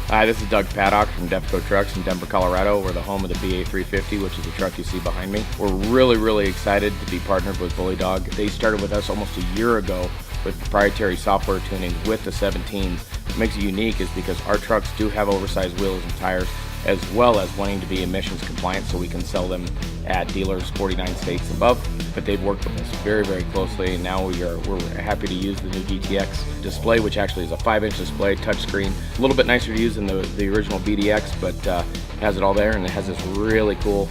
Hi, this is Doug Paddock from Defco Trucks in Denver, Colorado. We're the home of the BA350, which is the truck you see behind me. We're really excited to be partnered with Bully Dog. They started with us almost a year ago with proprietary software tuning with the 17s. What makes it unique is because our trucks do have oversized wheels and tires, as well as wanting to be emissions compliant so we can sell them at dealers 49 states above. But they've worked with us very closely, and now we're happy to use the new DTX display, which actually is a 5-inch display, touchscreen. A little bit nicer to use than the original BDX, but it has it all there, and it has this really cool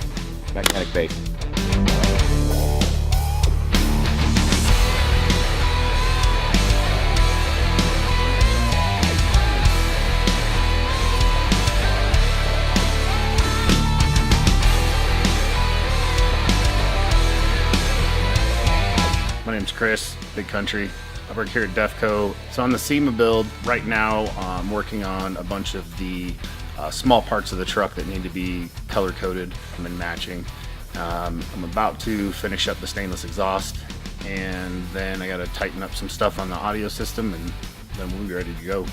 magnetic base. My name's Chris, Big Country. I work here at Defco. So on the SEMA build, right now I'm working on a bunch of the small parts of the truck that need to be color coded and matching. I'm about to finish up the stainless exhaust, and then I got to tighten up some stuff on the audio system, and then we'll be ready to go.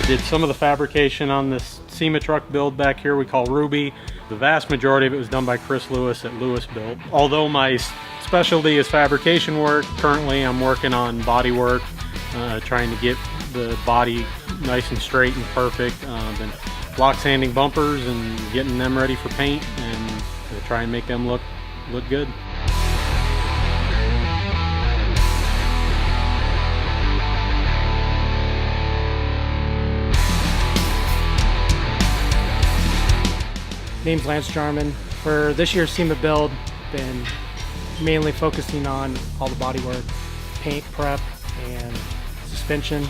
Did some of the fabrication on this SEMA truck build back here we call Ruby. The vast majority of it was done by Chris Lewis at Lewis Built. Although my specialty is fabrication work, currently I'm working on body work, trying to get the body nice and straight and perfect. Been block sanding bumpers and getting them ready for paint, and to try and make them look good. Name's Lance Jarman. For this year's SEMA build, been mainly focusing on all the bodywork, paint prep, and suspension.